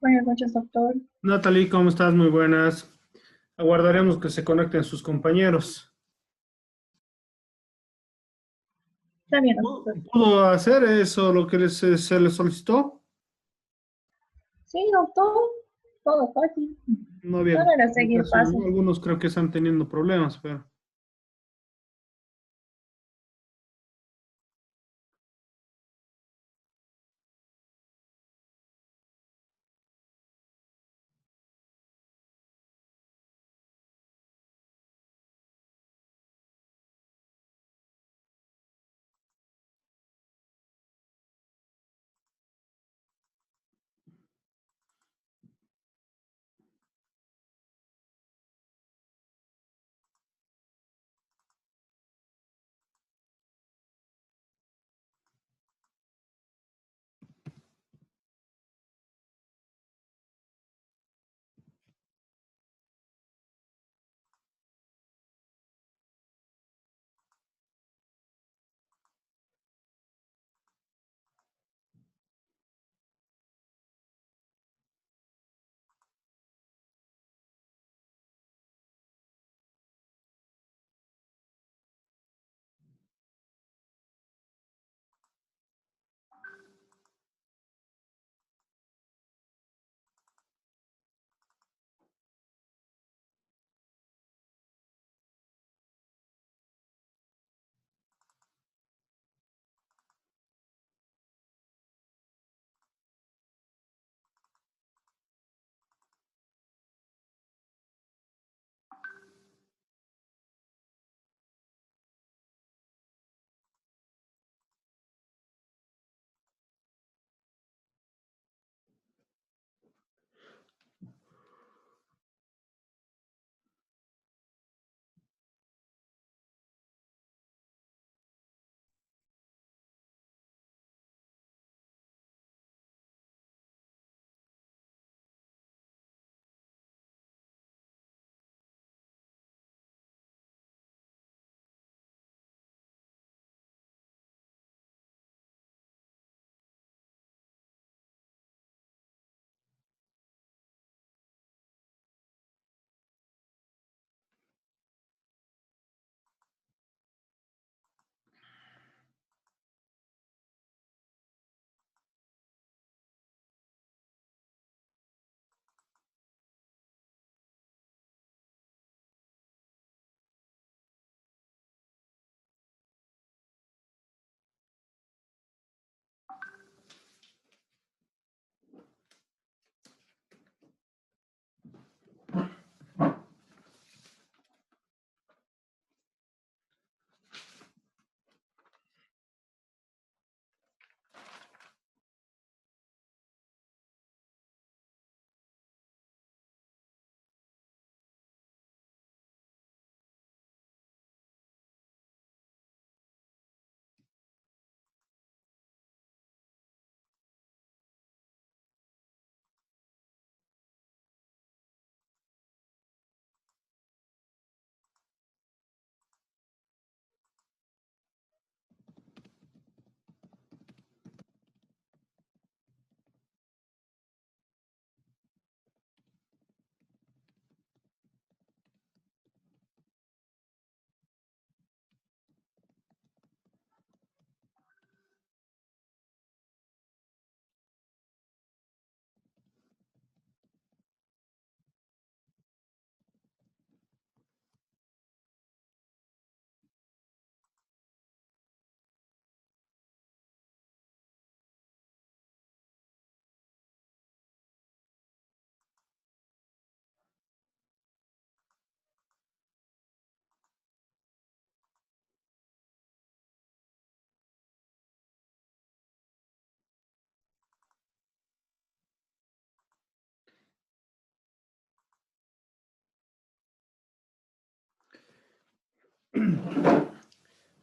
Buenas noches, doctor. Natalie, ¿cómo estás? Muy buenas. Aguardaremos que se conecten sus compañeros. Está bien, doctor. ¿Pudo hacer eso lo que se les solicitó? Sí, doctor. Todo fácil. No había Solo era seguir complicaciones, ¿no? pasos. Algunos creo que están teniendo problemas, pero...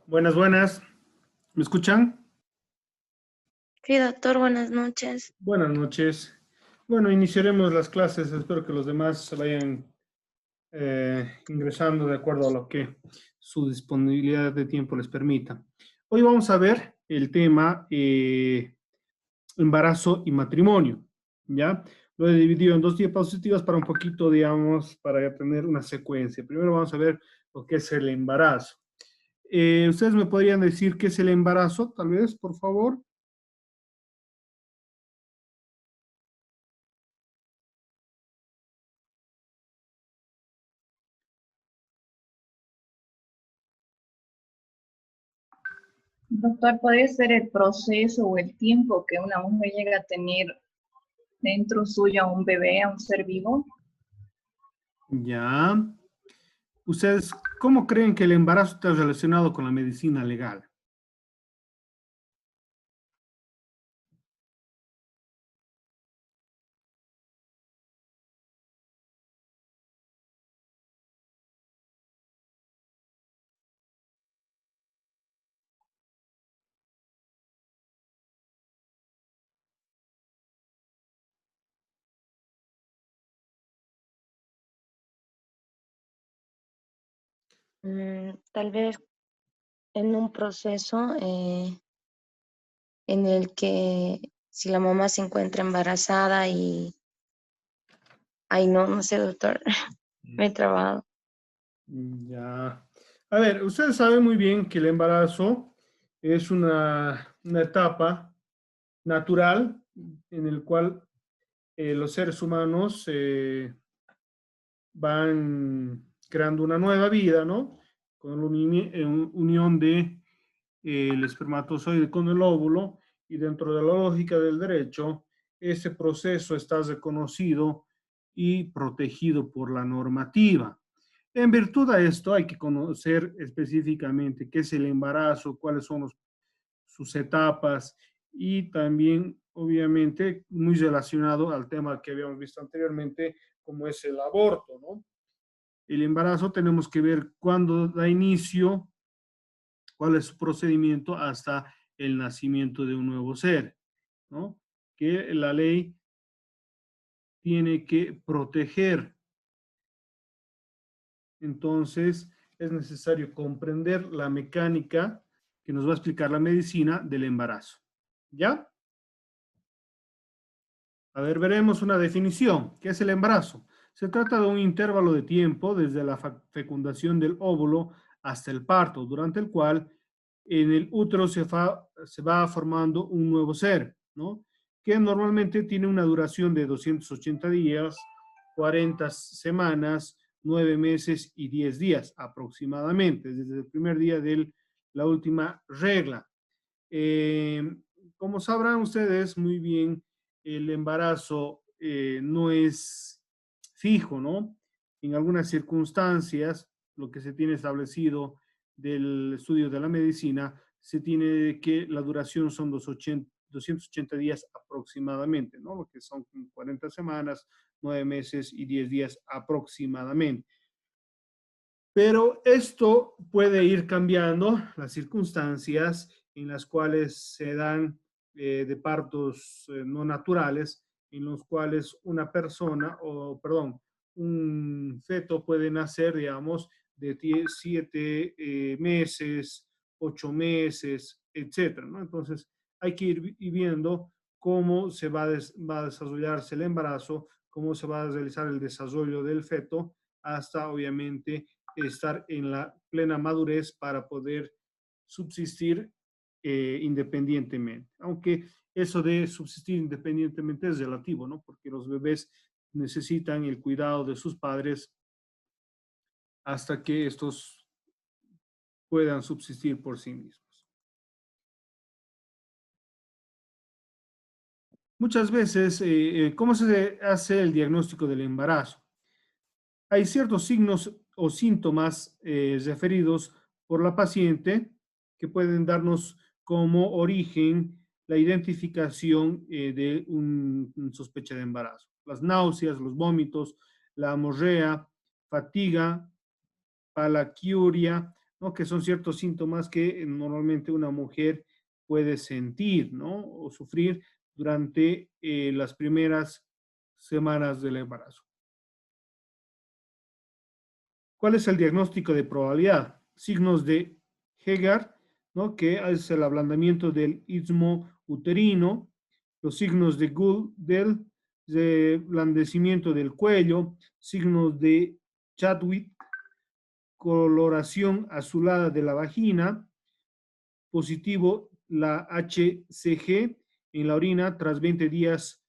Buenas, buenas. ¿Me escuchan? Sí, doctor, buenas noches. Buenas noches. Bueno, iniciaremos las clases. Espero que los demás se vayan ingresando de acuerdo a lo que su disponibilidad de tiempo les permita. Hoy vamos a ver el tema embarazo y matrimonio. ¿Ya? Lo he dividido en dos diapositivas para un poquito, digamos, para tener una secuencia. Primero vamos a ver lo que es el embarazo. ¿Ustedes me podrían decir qué es el embarazo, tal vez, por favor? Doctor, ¿puede ser el proceso o el tiempo que una mujer llega a tener dentro suyo a un bebé, a un ser vivo? Ya. ¿Ustedes cómo creen que el embarazo está relacionado con la medicina legal? Tal vez en un proceso en el que si la mamá se encuentra embarazada y, ay no, no sé, doctor, me he trabado. Ya. A ver, ustedes saben muy bien que el embarazo es una etapa natural en el cual los seres humanos van creando una nueva vida, ¿no? Con la unión de el espermatozoide con el óvulo y dentro de la lógica del derecho, ese proceso está reconocido y protegido por la normativa. En virtud de esto, hay que conocer específicamente qué es el embarazo, cuáles son sus etapas y también, obviamente, muy relacionado al tema que habíamos visto anteriormente, como es el aborto, ¿no? El embarazo tenemos que ver cuándo da inicio, cuál es su procedimiento hasta el nacimiento de un nuevo ser, ¿no? Que la ley tiene que proteger. Entonces, es necesario comprender la mecánica que nos va a explicar la medicina del embarazo. ¿Ya? A ver, veremos una definición. ¿Qué es el embarazo? Se trata de un intervalo de tiempo desde la fecundación del óvulo hasta el parto, durante el cual en el útero se va formando un nuevo ser, ¿no? Que normalmente tiene una duración de 280 días, 40 semanas, 9 meses y 10 días aproximadamente, desde el primer día de la última regla. Eh, Como sabrán ustedes muy bien, el embarazo no es fijo, ¿no? En algunas circunstancias, lo que se tiene establecido del estudio de la medicina, se tiene que la duración son 280 días aproximadamente, ¿no? Lo que son 40 semanas, 9 meses y 10 días aproximadamente. Pero esto puede ir cambiando las circunstancias en las cuales se dan de partos no naturales, en los cuales una persona, o perdón, un feto puede nacer, digamos, de 7 meses, 8 meses, etcétera, ¿no? Entonces, hay que ir viendo cómo va a desarrollarse el embarazo, cómo se va a realizar el desarrollo del feto, hasta obviamente estar en la plena madurez para poder subsistir independientemente. Aunque eso de subsistir independientemente es relativo, ¿no? Porque los bebés necesitan el cuidado de sus padres hasta que estos puedan subsistir por sí mismos. Muchas veces, ¿cómo se hace el diagnóstico del embarazo? Hay ciertos signos o síntomas referidos por la paciente que pueden darnos como origen la identificación de un sospecha de embarazo. Las náuseas, los vómitos, la hemorrea, fatiga, palaquiuria, ¿no? Que son ciertos síntomas que normalmente una mujer puede sentir, ¿no? O sufrir durante las primeras semanas del embarazo. ¿Cuál es el diagnóstico de probabilidad? Signos de Hegar, ¿no? Que es el ablandamiento del istmo uterino, los signos de Guldel, reblandecimiento del cuello, signos de Chadwick, coloración azulada de la vagina, positivo la HCG en la orina tras 20 días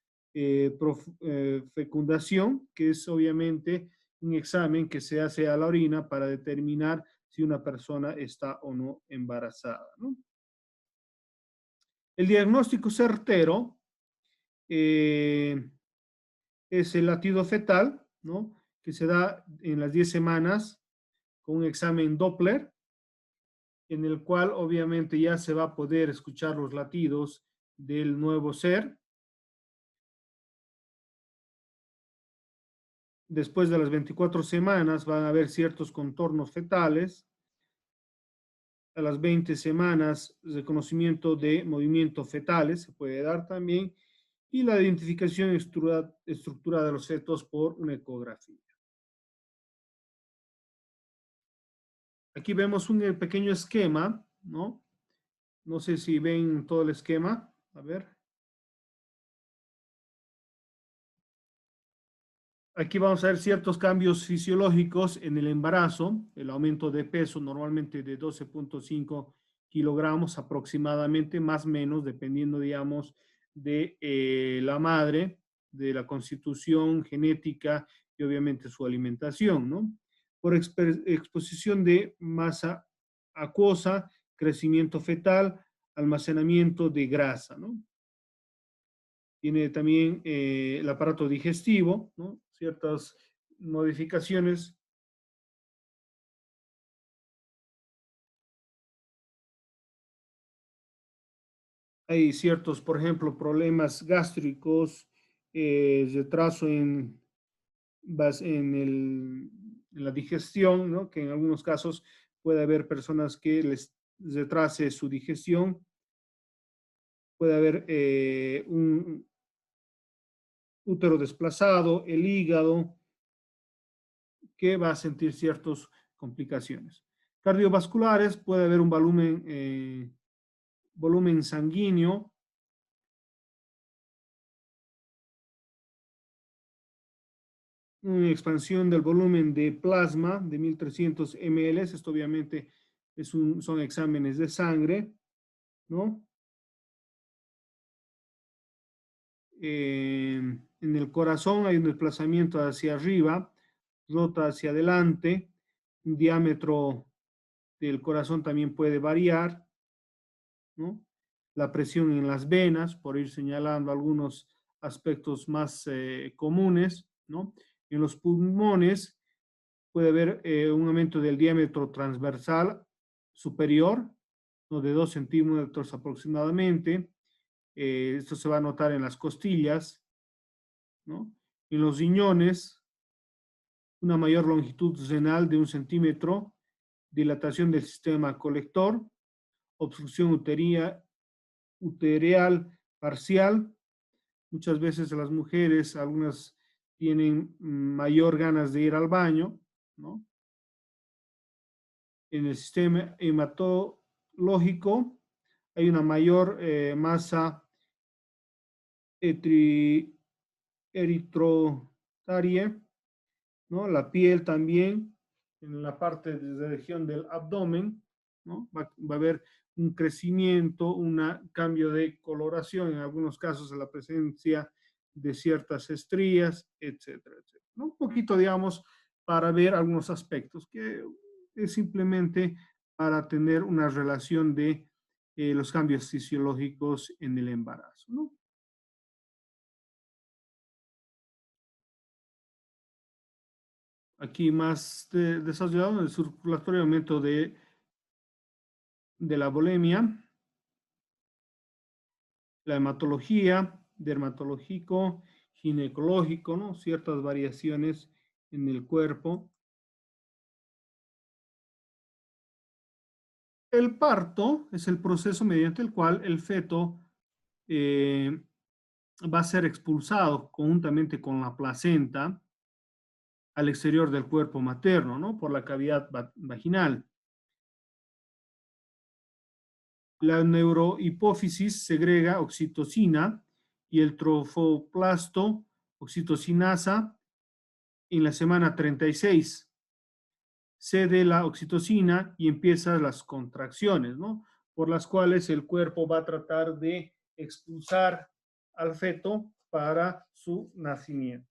fecundación, que es obviamente un examen que se hace a la orina para determinar si una persona está o no embarazada, ¿no? El diagnóstico certero es el latido fetal, ¿no? Que se da en las 10 semanas con un examen Doppler, en el cual obviamente ya se va a poder escuchar los latidos del nuevo ser. Después de las 24 semanas van a haber ciertos contornos fetales. A las 20 semanas, reconocimiento de movimientos fetales se puede dar también, y la identificación estructurada de los fetos por una ecografía. Aquí vemos un pequeño esquema, ¿no? No sé si ven todo el esquema. A ver. Aquí vamos a ver ciertos cambios fisiológicos en el embarazo, el aumento de peso normalmente de 12.5 kilogramos aproximadamente, más o menos, dependiendo, digamos, de la madre, de la constitución genética y obviamente su alimentación, ¿no? Por exposición de masa acuosa, crecimiento fetal, almacenamiento de grasa, ¿no? Tiene también el aparato digestivo, ¿no? Ciertas modificaciones. Hay ciertos, por ejemplo, problemas gástricos, retraso en la digestión, ¿no? Que en algunos casos puede haber personas que les retrase su digestión. Puede haber un útero desplazado, el hígado, que va a sentir ciertas complicaciones. Cardiovasculares, puede haber un volumen sanguíneo, una expansión del volumen de plasma de 1300 ml. Esto obviamente son exámenes de sangre, ¿no? En el corazón hay un desplazamiento hacia arriba, rota hacia adelante, un diámetro del corazón también puede variar, ¿no? La presión en las venas, por ir señalando algunos aspectos más comunes, ¿no? En los pulmones puede haber un aumento del diámetro transversal superior, ¿no? De 2 centímetros aproximadamente. Esto se va a notar en las costillas, ¿no? En los riñones, una mayor longitud renal de 1 centímetro, dilatación del sistema colector, obstrucción uterial parcial. Muchas veces las mujeres, algunas tienen mayor ganas de ir al baño, ¿no? En el sistema hematológico hay una mayor masa eritrotaria, ¿no? La piel también, en la parte de la región del abdomen, ¿no? Va a haber un crecimiento, un cambio de coloración, en algunos casos la presencia de ciertas estrías, etcétera, etcétera, ¿no? Un poquito, digamos, para ver algunos aspectos, que es simplemente para tener una relación de los cambios fisiológicos en el embarazo, ¿no? Aquí más desarrollado, el circulatorio, aumento de la bulimia, la hematología, dermatológico, ginecológico, ¿no? Ciertas variaciones en el cuerpo. El parto es el proceso mediante el cual el feto va a ser expulsado conjuntamente con la placenta al exterior del cuerpo materno, ¿no? Por la cavidad vaginal. La neurohipófisis segrega oxitocina y el trofoplasto oxitocinasa en la semana 36. Cede la oxitocina y empiezan las contracciones, ¿no? Por las cuales el cuerpo va a tratar de expulsar al feto para su nacimiento.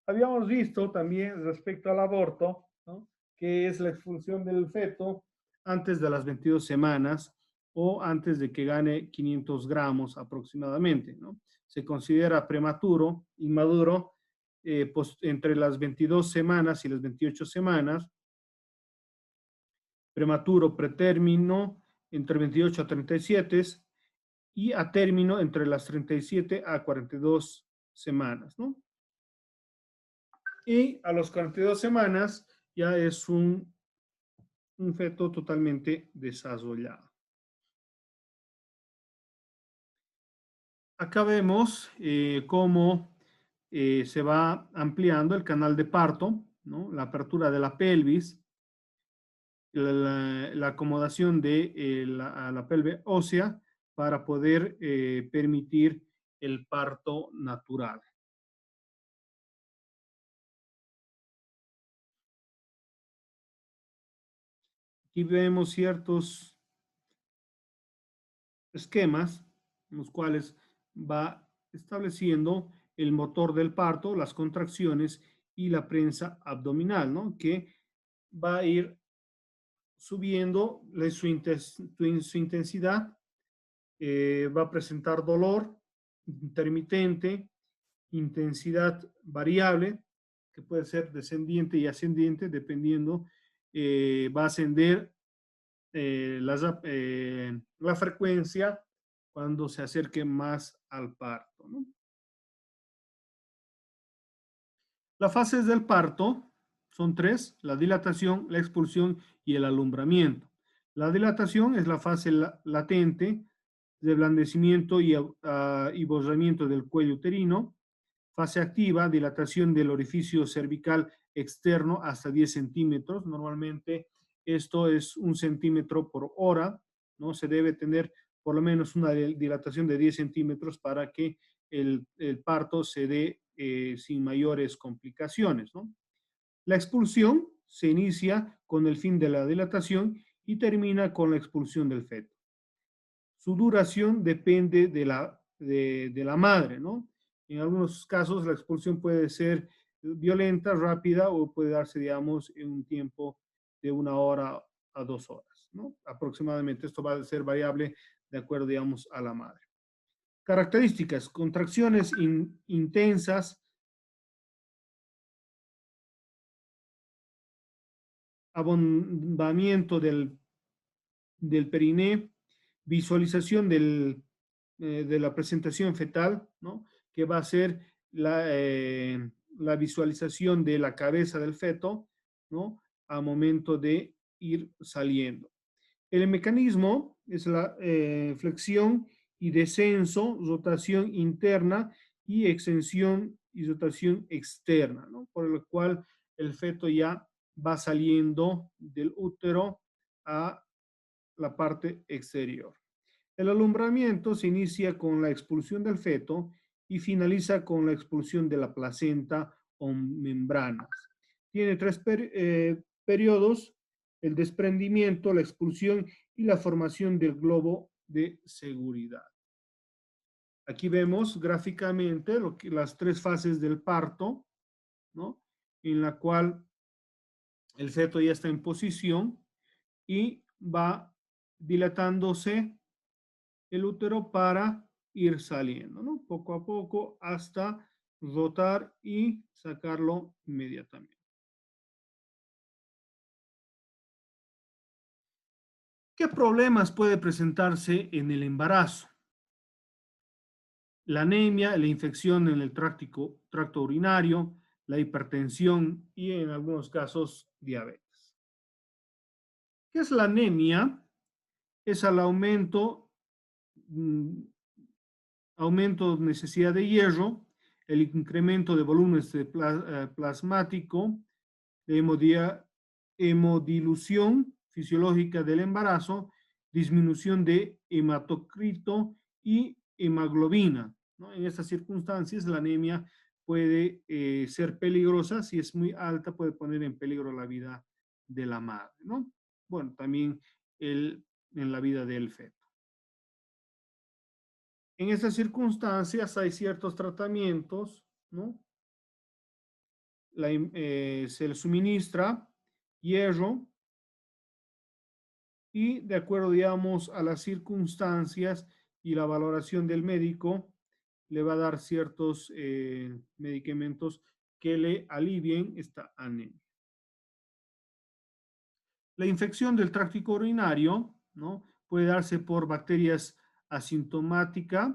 Habíamos visto también respecto al aborto, ¿no?, que es la expulsión del feto antes de las 22 semanas o antes de que gane 500 gramos aproximadamente, ¿no? Se considera prematuro, inmaduro, pues, entre las 22 semanas y las 28 semanas, prematuro, pretérmino, entre 28 a 37 y a término entre las 37 a 42 semanas, ¿no? Y a las 42 semanas ya es un feto totalmente desarrollado. Acá vemos cómo se va ampliando el canal de parto, ¿no? La apertura de la pelvis, la acomodación de la pelve ósea para poder permitir el parto natural. Aquí vemos ciertos esquemas en los cuales va estableciendo el motor del parto, las contracciones y la prensa abdominal, ¿no?, que va a ir subiendo su intensidad, va a presentar dolor intermitente, intensidad variable, que puede ser descendiente y ascendiente, dependiendo, va a ascender la frecuencia cuando se acerque más al parto, ¿no? Las fases del parto son tres: la dilatación, la expulsión y el alumbramiento. La dilatación es la fase latente de blandecimiento y borramiento del cuello uterino. Fase activa, dilatación del orificio cervical externo hasta 10 centímetros. Normalmente esto es 1 centímetro por hora, ¿no? Se debe tener por lo menos una dilatación de 10 centímetros para que el parto se dé sin mayores complicaciones, ¿no? La expulsión se inicia con el fin de la dilatación y termina con la expulsión del feto. Su duración depende de la madre, ¿no? En algunos casos la expulsión puede ser violenta, rápida, o puede darse, digamos, en un tiempo de 1 hora a 2 horas, ¿no? Aproximadamente. Esto va a ser variable de acuerdo, digamos, a la madre. Características: contracciones intensas, abombamiento del periné, visualización de la presentación fetal, ¿no?, que va a ser la visualización de la cabeza del feto, ¿no?, a momento de ir saliendo. El mecanismo es la flexión y descenso, rotación interna y extensión y rotación externa, ¿no?, por lo cual el feto ya va saliendo del útero a la parte exterior. El alumbramiento se inicia con la expulsión del feto y finaliza con la expulsión de la placenta o membranas. Tiene 3 periodos: el desprendimiento, la expulsión y la formación del globo de seguridad. Aquí vemos gráficamente las 3 fases del parto, ¿no?, en la cual el feto ya está en posición y va dilatándose el útero para ir saliendo, ¿no?, poco a poco hasta rotar y sacarlo inmediatamente. ¿Qué problemas puede presentarse en el embarazo? La anemia, la infección en el tracto urinario, la hipertensión y en algunos casos diabetes. ¿Qué es la anemia? Es el aumento de necesidad de hierro, el incremento de volúmenes plasmático, hemodilución fisiológica del embarazo, disminución de hematocrito y hemoglobina, ¿no? En estas circunstancias, la anemia puede ser peligrosa. Si es muy alta, puede poner en peligro la vida de la madre, ¿no? Bueno, también en la vida del feto. En estas circunstancias hay ciertos tratamientos, ¿no? Se le suministra hierro y de acuerdo, digamos, a las circunstancias y la valoración del médico, le va a dar ciertos medicamentos que le alivien esta anemia. La infección del tracto urinario, ¿no? Puede darse por bacterias asintomáticas,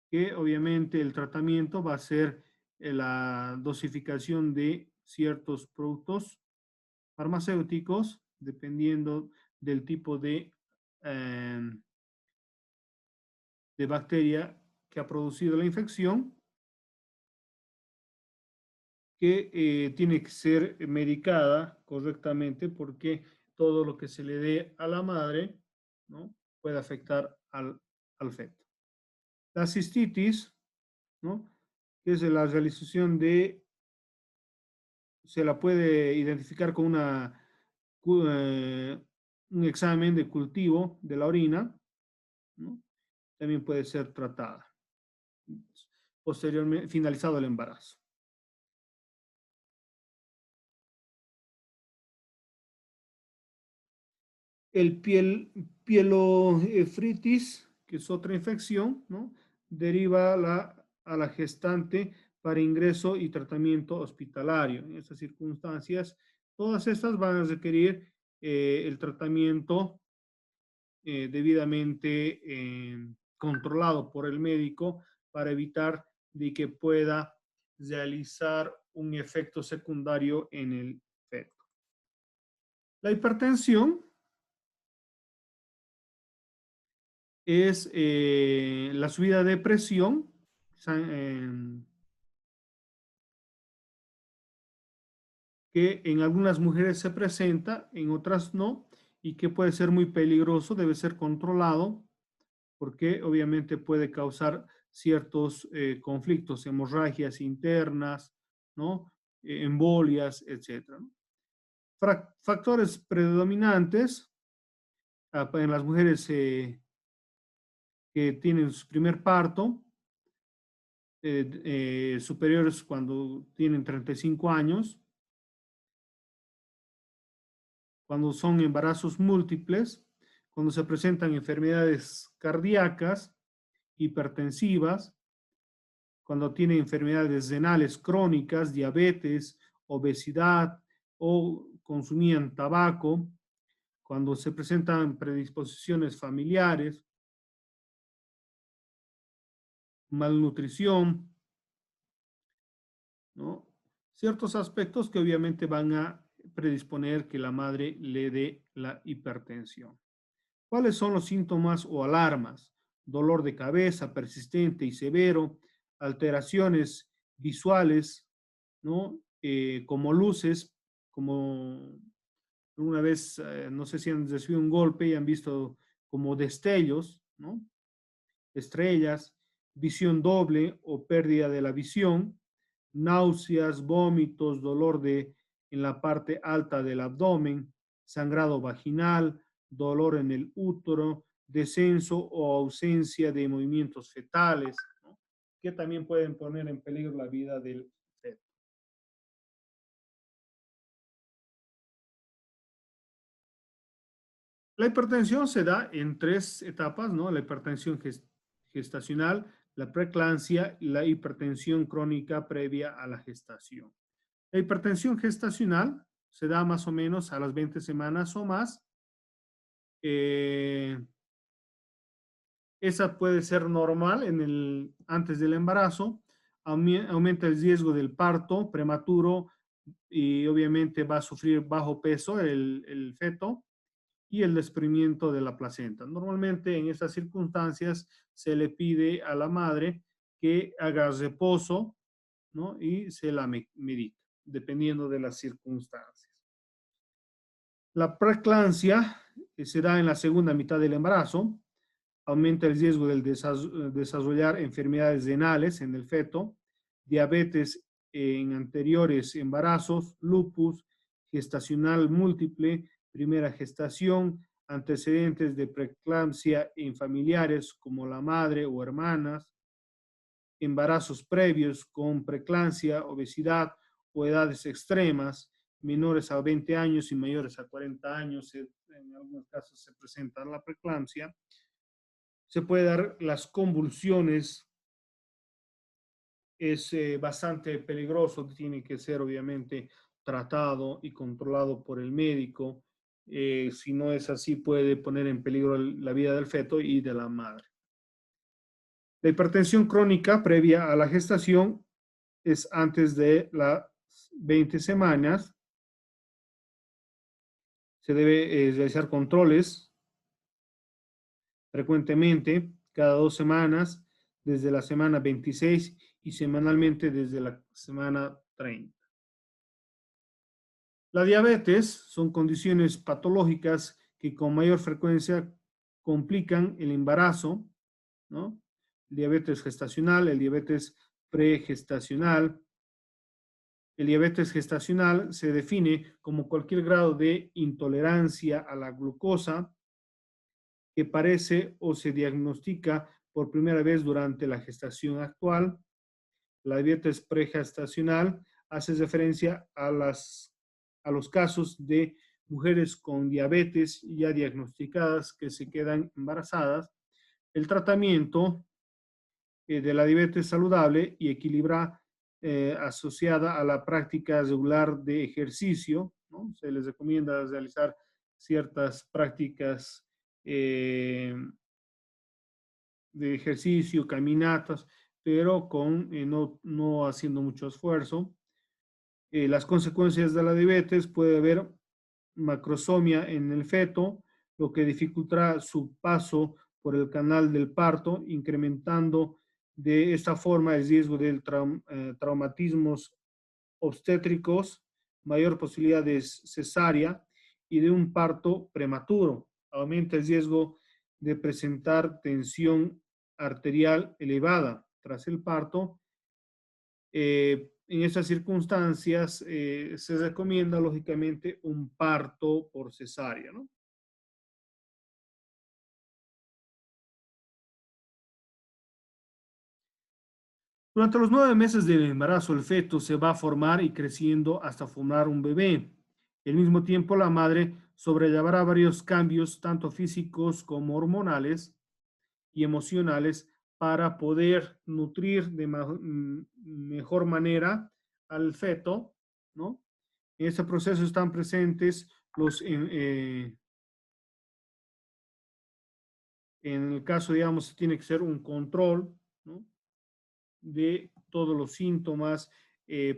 que obviamente el tratamiento va a ser la dosificación de ciertos productos farmacéuticos, dependiendo del tipo de bacteria que ha producido la infección, que tiene que ser medicada correctamente porque todo lo que se le dé a la madre, ¿no? Puede afectar al feto. La cistitis, ¿no? Que es la realización se la puede identificar con un examen de cultivo de la orina, ¿no? También puede ser tratada posteriormente, finalizado el embarazo. El pielofritis, que es otra infección, ¿no? Deriva a la gestante para ingreso y tratamiento hospitalario. En estas circunstancias, todas estas van a requerir el tratamiento debidamente controlado por el médico para evitar de que pueda realizar un efecto secundario en el feto. La hipertensión es la subida de presión que en algunas mujeres se presenta, en otras no, y que puede ser muy peligroso, debe ser controlado, porque obviamente puede causar ciertos conflictos, hemorragias internas, ¿no? Embolias, etc. ¿no? Factores predominantes en las mujeres que tienen su primer parto, superiores cuando tienen 35 años, cuando son embarazos múltiples, cuando se presentan enfermedades cardíacas, hipertensivas, cuando tienen enfermedades renales crónicas, diabetes, obesidad o consumían tabaco, cuando se presentan predisposiciones familiares, malnutrición, ¿no? Ciertos aspectos que obviamente van a predisponer que la madre le dé la hipertensión. ¿Cuáles son los síntomas o alarmas? Dolor de cabeza persistente y severo, alteraciones visuales, ¿no? Como luces, como una vez, no sé si han recibido un golpe y han visto como destellos, ¿no? Estrellas, visión doble o pérdida de la visión, náuseas, vómitos, en la parte alta del abdomen, sangrado vaginal, dolor en el útero, descenso o ausencia de movimientos fetales, ¿no? Que también pueden poner en peligro la vida del feto. La hipertensión se da en 3 etapas, ¿no? La hipertensión gestacional, la preeclampsia y la hipertensión crónica previa a la gestación. La hipertensión gestacional se da más o menos a las 20 semanas o más. Esa puede ser normal antes del embarazo, aumenta el riesgo del parto prematuro y obviamente va a sufrir bajo peso el feto y el desprendimiento de la placenta. Normalmente en estas circunstancias se le pide a la madre que haga reposo, ¿no? Y se la medica, dependiendo de las circunstancias. La preeclampsia se da en la segunda mitad del embarazo. aumenta el riesgo del desarrollar enfermedades renales en el feto, diabetes en anteriores embarazos, lupus, gestacional múltiple, primera gestación, antecedentes de preeclampsia en familiares como la madre o hermanas, embarazos previos con preeclampsia, obesidad o edades extremas, menores a 20 años y mayores a 40 años, en algunos casos se presenta la preeclampsia. Se puede dar las convulsiones, es bastante peligroso, tiene que ser obviamente tratado y controlado por el médico. Si no es así, puede poner en peligro la vida del feto y de la madre. La hipertensión crónica previa a la gestación es antes de las 20 semanas. Se debe realizar controles frecuentemente, cada 2 semanas, desde la semana 26 y semanalmente desde la semana 30. La diabetes son condiciones patológicas que con mayor frecuencia complican el embarazo, ¿no? El diabetes gestacional, el diabetes pregestacional. El diabetes gestacional se define como cualquier grado de intolerancia a la glucosa que parece o se diagnostica por primera vez durante la gestación actual. La diabetes pregestacional hace referencia a los casos de mujeres con diabetes ya diagnosticadas que se quedan embarazadas. El tratamiento de la diabetes saludable y equilibra asociada a la práctica regular de ejercicio, ¿no? Se les recomienda realizar ciertas prácticas de ejercicio, caminatas, pero no haciendo mucho esfuerzo. Las consecuencias de la diabetes: puede haber macrosomia en el feto, lo que dificultará su paso por el canal del parto, incrementando de esta forma el riesgo de traumatismos obstétricos, mayor posibilidad de cesárea y de un parto prematuro. Aumenta el riesgo de presentar tensión arterial elevada tras el parto. En estas circunstancias se recomienda lógicamente un parto por cesárea, ¿no? Durante los 9 meses del embarazo, el feto se va a formar y creciendo hasta formar un bebé. Al mismo tiempo, la madre sobrellevará varios cambios, tanto físicos como hormonales y emocionales, para poder nutrir de mejor manera al feto, ¿no? En este proceso están presentes en el caso, digamos, tiene que ser un control, ¿no?, de todos los síntomas.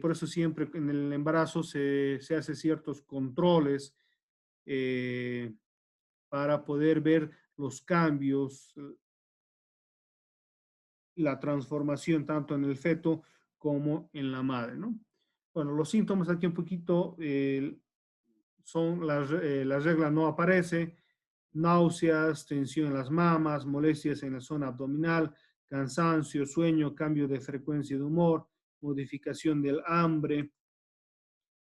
Por eso siempre en el embarazo se hace ciertos controles para poder ver los cambios, la transformación tanto en el feto como en la madre, ¿no? Bueno, los síntomas aquí un poquito son la regla no aparece, náuseas, tensión en las mamas, molestias en la zona abdominal, cansancio, sueño, cambio de frecuencia de humor, modificación del hambre.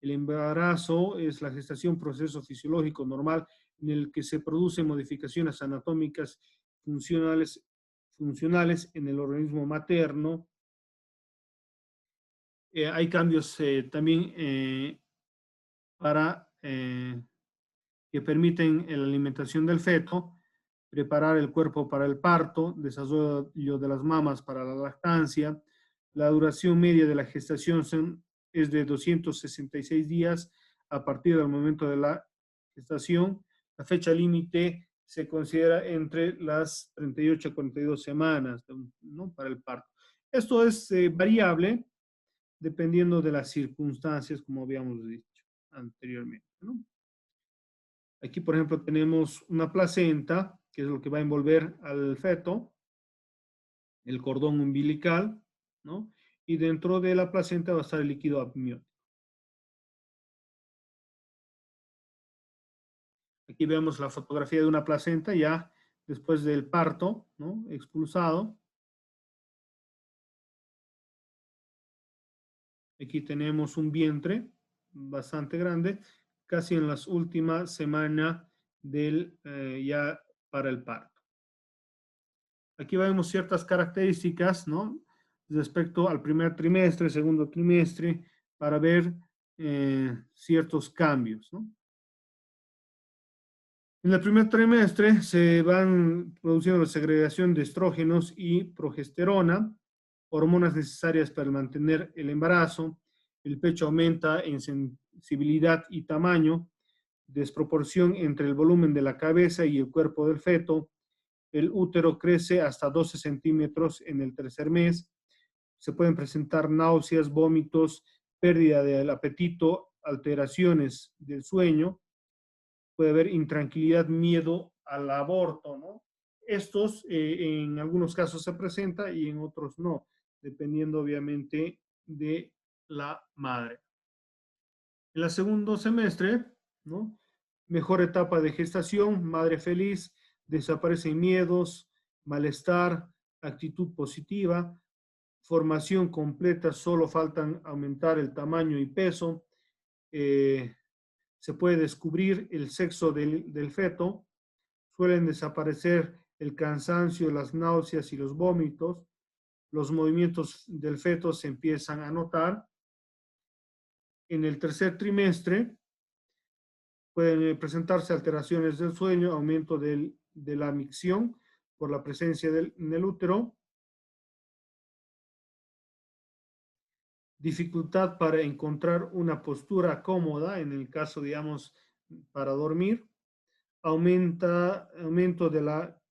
El embarazo es la gestación, proceso fisiológico normal en el que se producen modificaciones anatómicas funcionales en el organismo materno. Hay cambios también que permiten la alimentación del feto, preparar el cuerpo para el parto, desarrollo de las mamas para la lactancia. La duración media de la gestación es de 266 días a partir del momento de la gestación. La fecha límite se considera entre las 38 a 42 semanas, ¿no?, para el parto. Esto es variable dependiendo de las circunstancias, como habíamos dicho anteriormente, ¿no? Aquí, por ejemplo, tenemos una placenta, que es lo que va a envolver al feto, el cordón umbilical, ¿no? Y dentro de la placenta va a estar el líquido amniótico. Aquí vemos la fotografía de una placenta ya después del parto, ¿no? Expulsado. Aquí tenemos un vientre bastante grande, casi en las últimas semanas del, ya para el parto. Aquí vemos ciertas características, ¿no? Respecto al primer trimestre, segundo trimestre, para ver ciertos cambios, ¿no? En el primer trimestre se van produciendo la segregación de estrógenos y progesterona, hormonas necesarias para mantener el embarazo. El pecho aumenta en sensibilidad y tamaño, desproporción entre el volumen de la cabeza y el cuerpo del feto. El útero crece hasta 12 centímetros en el tercer mes. Se pueden presentar náuseas, vómitos, pérdida del apetito, alteraciones del sueño. Puede haber intranquilidad, miedo al aborto, ¿no? Estos en algunos casos se presenta y en otros no, dependiendo obviamente de la madre. En el segundo semestre, ¿no? Mejor etapa de gestación, madre feliz, desaparecen miedos, malestar, actitud positiva, formación completa, solo faltan aumentar el tamaño y peso. Se puede descubrir el sexo del feto, suelen desaparecer el cansancio, las náuseas y los vómitos, los movimientos del feto se empiezan a notar. En el tercer trimestre pueden presentarse alteraciones del sueño, aumento de la micción por la presencia en el útero, dificultad para encontrar una postura cómoda, en el caso, digamos, para dormir, aumento de la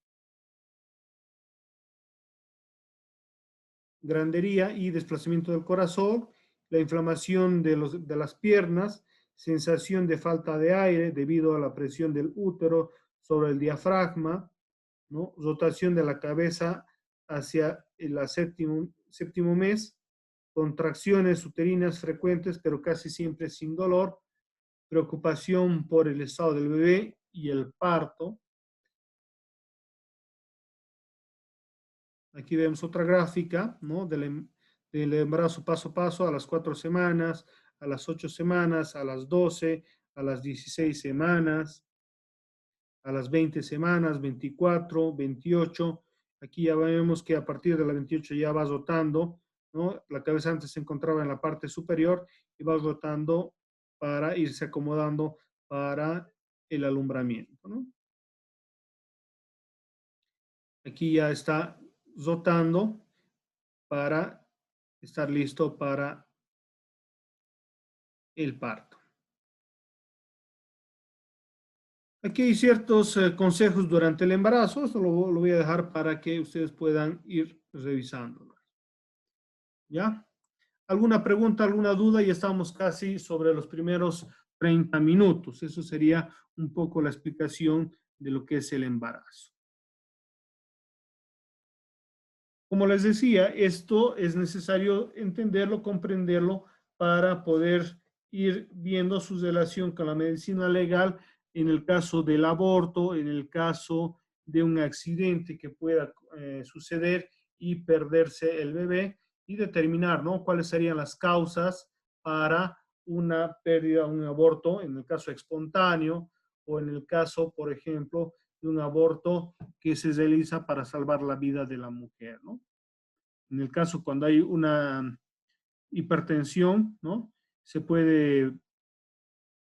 grandería y desplazamiento del corazón, la inflamación de las piernas, sensación de falta de aire debido a la presión del útero sobre el diafragma, ¿no? Rotación de la cabeza hacia el séptimo mes, contracciones uterinas frecuentes pero casi siempre sin dolor, preocupación por el estado del bebé y el parto. Aquí vemos otra gráfica, ¿no? Del embarazo paso a paso a las 4 semanas, a las 8 semanas, a las 12, a las 16 semanas, a las 20 semanas, 24, 28. Aquí ya vemos que a partir de la 28 ya va rotando, ¿no? La cabeza antes se encontraba en la parte superior y va rotando para irse acomodando para el alumbramiento, ¿no? Aquí ya está rotando para estar listo para el parto. Aquí hay ciertos consejos durante el embarazo, esto lo voy a dejar para que ustedes puedan ir revisándolo. ¿Ya? ¿Alguna pregunta, alguna duda? Ya estamos casi sobre los primeros 30 minutos. Eso sería un poco la explicación de lo que es el embarazo. Como les decía, esto es necesario entenderlo, comprenderlo para poder ir viendo su relación con la medicina legal en el caso del aborto, en el caso de un accidente que pueda suceder y perderse el bebé y determinar, ¿no?, cuáles serían las causas para una pérdida, un aborto, en el caso espontáneo o en el caso, por ejemplo, de un aborto que se realiza para salvar la vida de la mujer, ¿no? En el caso cuando hay una hipertensión, ¿no? Se puede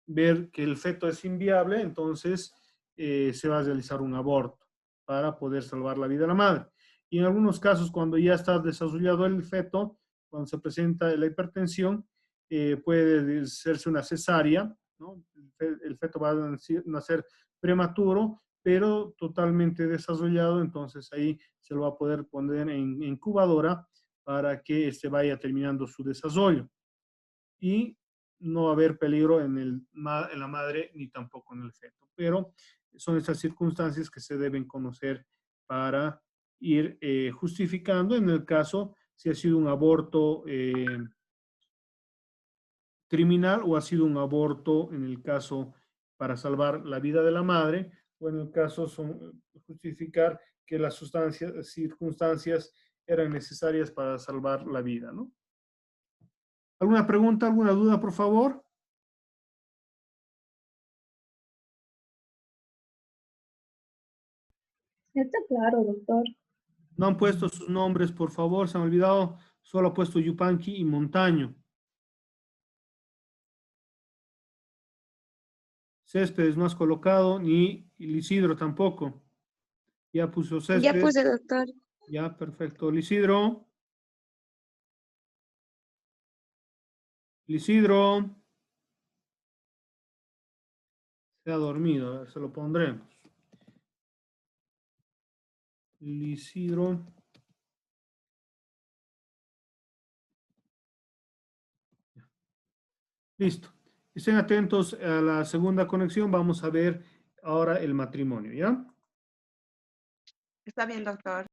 ver que el feto es inviable, entonces se va a realizar un aborto para poder salvar la vida de la madre. Y en algunos casos, cuando ya está desarrollado el feto, cuando se presenta la hipertensión, puede hacerse una cesárea, ¿no? El feto va a nacer prematuro, pero totalmente desarrollado, entonces ahí se lo va a poder poner en incubadora para que vaya terminando su desarrollo. Y no va a haber peligro en la madre ni tampoco en el feto. Pero son estas circunstancias que se deben conocer para ir justificando en el caso si ha sido un aborto criminal o ha sido un aborto en el caso para salvar la vida de la madre o en el caso justificar que las circunstancias eran necesarias para salvar la vida, ¿no? ¿Alguna pregunta, alguna duda, por favor? Está claro, doctor. No han puesto sus nombres, por favor, se han olvidado, solo ha puesto Yupanqui y Montaño. Céspedes no has colocado, ni Isidro tampoco. Ya puso Ya Céspedes. puse, doctor. Ya, perfecto. Isidro. Isidro. Se ha dormido, a ver, se lo pondremos. Isidro. Listo. Estén atentos a la segunda conexión. Vamos a ver ahora el matrimonio, ¿ya? Está bien, doctor.